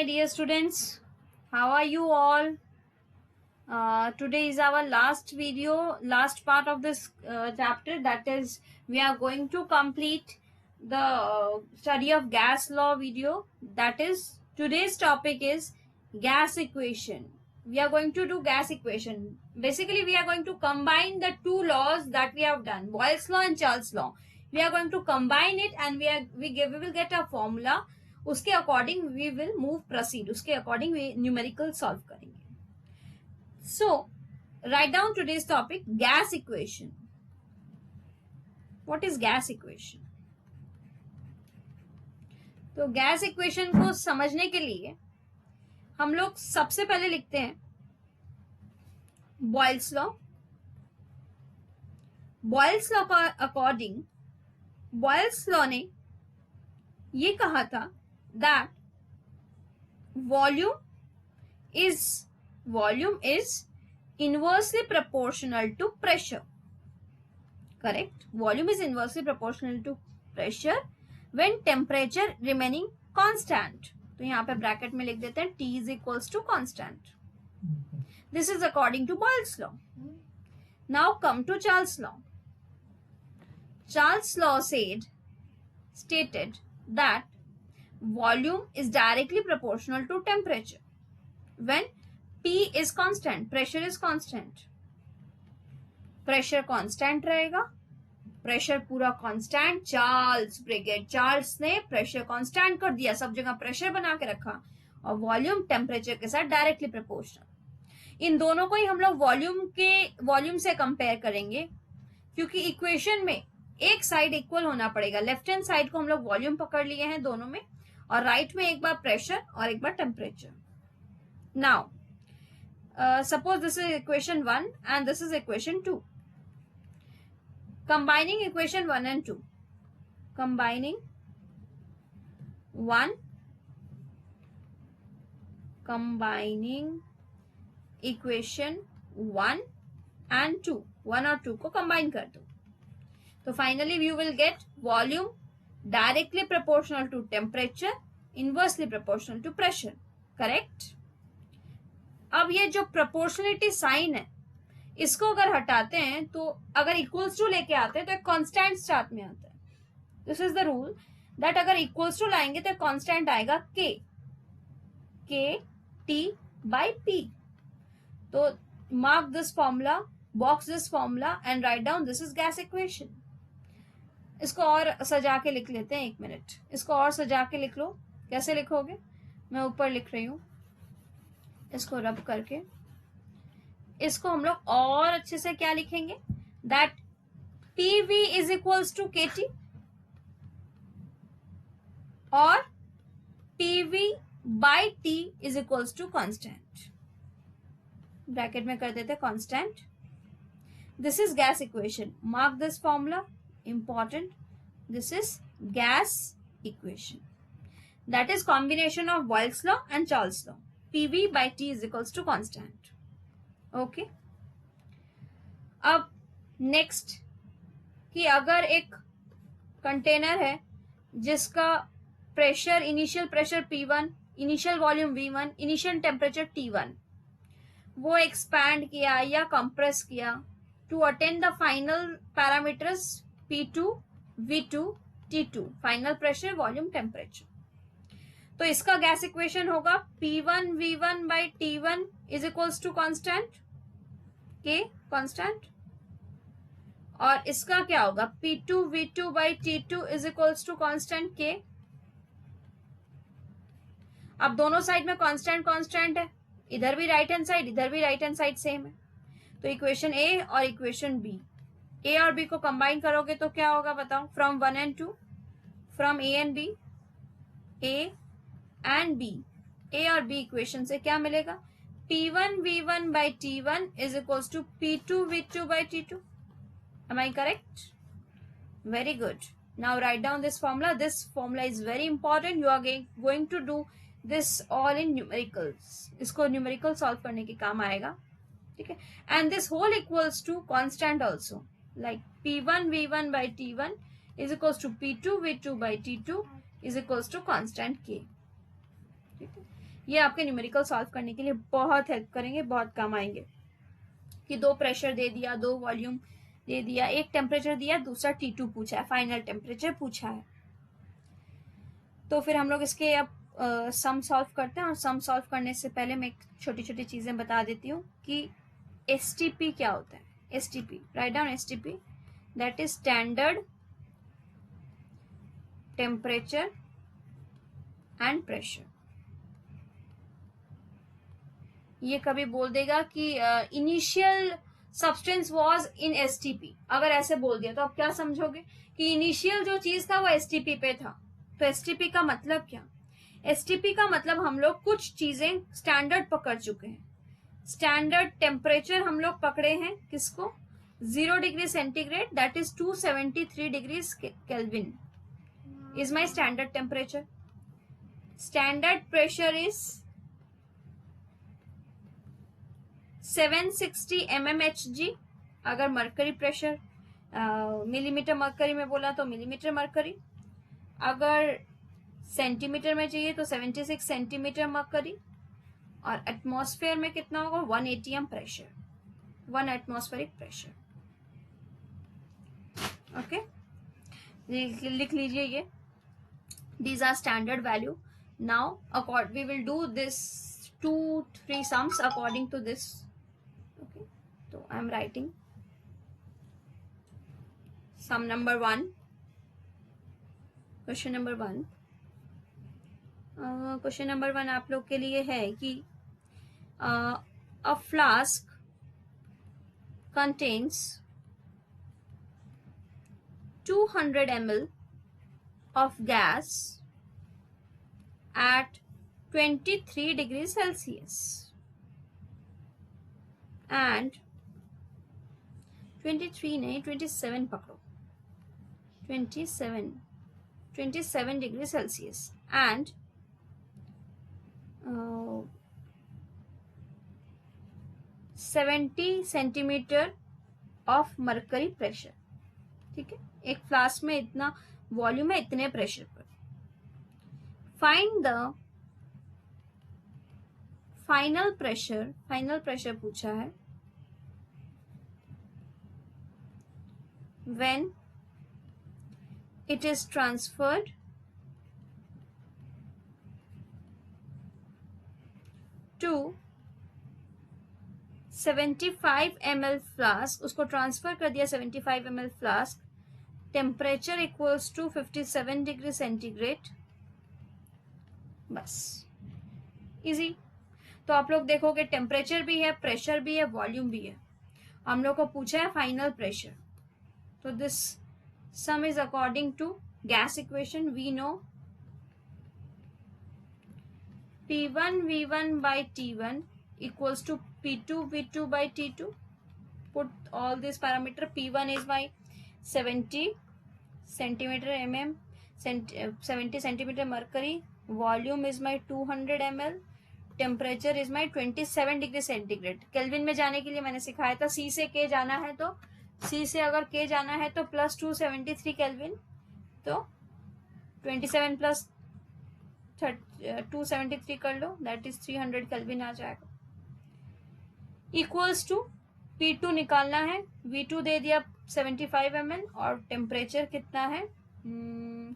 dear students, how are you all? Today is our last last part of this chapter. That is, we are going to complete the study of gas law video. That is, today's topic is gas equation. We are going to do gas equation. Basically, we are going to combine the two laws that we have done, Boyle's law and Charles law. We are going to combine it and we will get a formula. उसके according we will move proceed, उसके according we numerical solve करेंगे. So write down today's topic gas equation. What is gas equation? तो gas equation को समझने के लिए हम लोग सबसे पहले लिखते हैं बॉयल्स लॉ. बॉयल्स लॉ का अकॉर्डिंग बॉयल्स लॉ ने ये कहा था that volume is inversely proportional to pressure. Correct? Volume is inversely proportional to pressure when temperature remaining constant. तो यहाँ पे ब्रैकेट में लिख देते हैं T is equals to constant. This is according to Boyle's law. Now come to Charles law. Charles law stated that volume is directly proportional to temperature when P is constant, pressure is constant. Pressure constant रहेगा, pressure पूरा constant. Charles ने pressure constant कर दिया, सब जगह pressure बना के रखा, और वॉल्यूम टेम्परेचर के साथ डायरेक्टली प्रोपोर्शनल. इन दोनों को ही हम लोग वॉल्यूम से कंपेयर करेंगे, क्योंकि इक्वेशन में एक साइड इक्वल होना पड़ेगा. लेफ्ट हैंड साइड को हम लोग वॉल्यूम पकड़ लिए हैं दोनों में, और राइट में एक बार प्रेशर और एक बार temperature. Now suppose this is equation 1 and this is equation 2. Combining equation 1 and 2, combining 1, combining equation 1 and 2, 1 और 2 को कंबाइन कर दो, तो finally you will get volume directly proportional to temperature, inversely proportional to pressure. Correct? अब ये जो proportionality sign है, इसको अगर हटाते हैं तो अगर इक्वल्स टू लेके आते हैं तो एक कांस्टेंट साथ में आता है. This is the rule that अगर इक्वल्स टू लाएंगे तो कांस्टेंट आएगा के टी बाई पी. तो mark this formula, box this formula and write down this is gas equation. इसको और सजा के लिख लेते हैं, 1 मिनट. इसको और सजा के लिख लो. कैसे लिखोगे? मैं ऊपर लिख रही हूं, इसको रब करके. इसको हम लोग और अच्छे से क्या लिखेंगे? That PV is equals to KT और PV by T is equals to constant. Bracket में कर देते constant. This is gas equation. Mark this formula, important. This is gas equation. That is combination of Boyle's law and Charles law. PV by T is equals to constant. Okay. अब next कि अगर एक container है जिसका pressure, initial pressure P1, initial volume V1, initial temperature T1, वो expand किया या compress किया to attain the final parameters P2, V2, T2, final pressure, volume, temperature. तो इसका गैस इक्वेशन होगा P1 V1 by T1 is equals to constant K, constant. और इसका क्या होगा? P2 V2 by T2 is equals to constant K. अब दोनों side में कांस्टेंट है, इधर भी राइट हैंड साइड, इधर भी राइट हैंड साइड सेम है. तो इक्वेशन A और इक्वेशन B, A और B को कंबाइन करोगे तो क्या होगा बताओ? From 1 and 2, from A and B, A and B, A और B इक्वेशन से क्या मिलेगा? P1 V1 by T1 is equals to P2 V2 by T2. Am I correct? Very good. Now write down this formula. This formula is very important. You are going to do this all in numericals. इसको numerical solve करने के काम आएगा. ठीक है? And this whole equals to constant also. Like P1 V1 by T1 is equals to P2 V2 by T2 is equals to constant K. ठीक है, ये आपके न्यूमेरिकल सॉल्व करने के लिए बहुत हेल्प करेंगे, बहुत काम आएंगे। कि दो प्रेशर दे दिया, दो वॉल्यूम दे दिया, एक टेम्परेचर दिया, दूसरा T2 पूछा है, फाइनल टेम्परेचर पूछा है। तो फिर हम लोग इसके अब सम सॉल्व करते हैं, और सम सॉल्व करने से पहले मैं छोटी छोटी चीजें बता देती हूँ कि STP क्या होता है। STP, write down STP, that is standard temperature and pressure. ये कभी बोल देगा कि initial substance was in STP, अगर ऐसे बोल दिया तो आप क्या समझोगे कि इनिशियल जो चीज था वो STP पे था। तो STP का मतलब क्या? STP का मतलब हम लोग कुछ चीजें स्टैंडर्ड पकड़ चुके हैं। स्टैंडर्ड टेम्परेचर हम लोग पकड़े हैं, किसको? 0 degree centigrade, that is 273 degree kelvin is my standard temperature. Standard pressure is 760 mmHg। अगर मरकरी प्रेशर मिलीमीटर मरकरी में बोला तो मिलीमीटर मरकरी, अगर सेंटीमीटर में चाहिए तो 76 सेंटीमीटर मरकरी, और एटमॉस्फेयर में कितना होगा? 180 m pressure, 1 atmospheric pressure. Okay, लिख लीजिए ये, these are standard value. Now we will do this 2-3 sums according to this. Okay, so I am writing sum number 1, question number 1। Question number 1 आप लोग के लिए है कि a flask contains 200 ml of gas at 23 degrees Celsius and 23 नहीं 27 पकड़ो, 27 degree Celsius and 70 centimetre of mercury pressure. ठीक है, एक फ्लास्क में इतना वॉल्यूम है, इतने प्रेशर पर। फाइंड द फाइनल प्रेशर पूछा है when it is transferred to 75 ml flask, उसको ट्रांसफर कर दिया 75 ml flask, temperature equals to 57 degree centigrade. बस, इजी। तो आप लोग देखोगे टेम्परेचर भी है, प्रेशर भी है, वॉल्यूम भी है। हम लोग को पूछा है फाइनल प्रेशर, तो this sum is according to gas equation. We know P1 V1 by T1 equals to P2 V2 by T2. Put all these parameter. P1 is my 70 centimeter mm, 70 centimeter mercury. Volume is my 200 ml. Temperature is my 27 degree centigrade. Kelvin में जाने के लिए मैंने सिखाया था C से K जाना है, तो C से अगर K जाना है तो प्लस 273 केल्विन, तो 27 प्लस 273 कर लो, दैट इज 300 केल्विन आ जाएगा। इक्वल्स टू P2 निकालना है, V2 दे दिया 75 ml और टेम्परेचर कितना है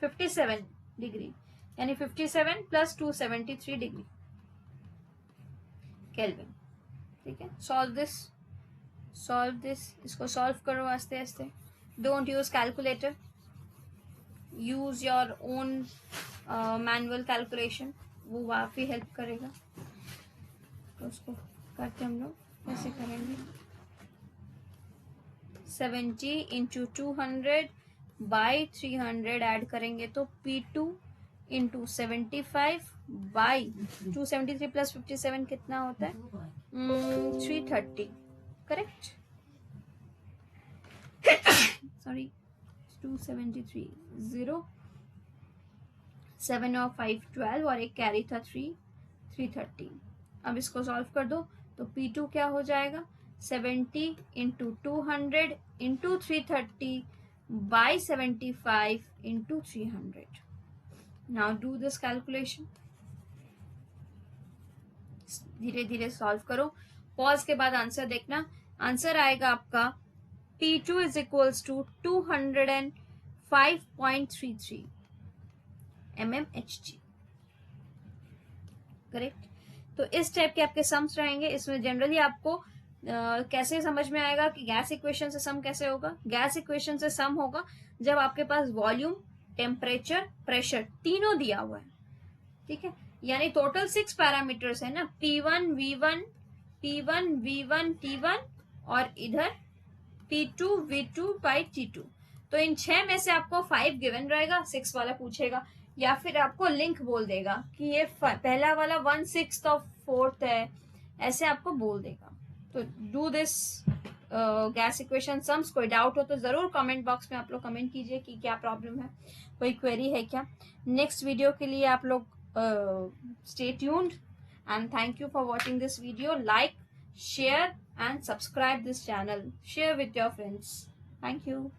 57 डिग्री, यानी 57 प्लस 273 डिग्री केल्विन। ठीक है, सॉल्व दिस, इसको सॉल्व करो आस्ते आस्ते। Don't use calculator, use your own manual calculation, वो काफी हेल्प करेगा। तो उसको करते हम लोग कैसे करेंगे, 70 इंटू 200 बाई 300 ऐड करेंगे तो P2 इंटू 75 बाई 273 प्लस 57 कितना होता है 330, करेक्ट। सॉरी 273 0 7 और 5 12 और एक कैरी था 330। अब इसको सॉल्व कर दो तो P2 क्या हो जाएगा 70 into 200 into 330 by 75 into 300। Now do this calculation. धीरे धीरे सॉल्व करो, पॉज के बाद आंसर देखना। आंसर आएगा आपका P2 is equals to 205.33 mmHg। Correct. तो इस टाइप के आपके सम्स रहेंगे। इसमें जनरली आपको कैसे समझ में आएगा कि गैस इक्वेशन से सम कैसे होगा। गैस इक्वेशन से सम होगा जब आपके पास वॉल्यूम, टेम्परेचर, प्रेशर तीनों दिया हुआ है, ठीक है। यानी टोटल 6 पैरामीटर्स है ना, P1 V1 P1 V1 T1 और इधर P2 V2 बाई T2। तो इन 6 में से आपको 5 गिवन रहेगा, 6 वाला पूछेगा, या फिर आपको लिंक बोल देगा कि ये पहला वाला 1/6 ऑफ 4th है, ऐसे आपको बोल देगा। तो do this gas equation sums. कोई डाउट हो तो जरूर कमेंट बॉक्स में आप लोग कमेंट कीजिए कि क्या प्रॉब्लम है, कोई क्वेरी है क्या। नेक्स्ट वीडियो के लिए आप लोग stay tuned and thank you for watching this video. Like, share and subscribe this channel. Share with your friends. Thank you.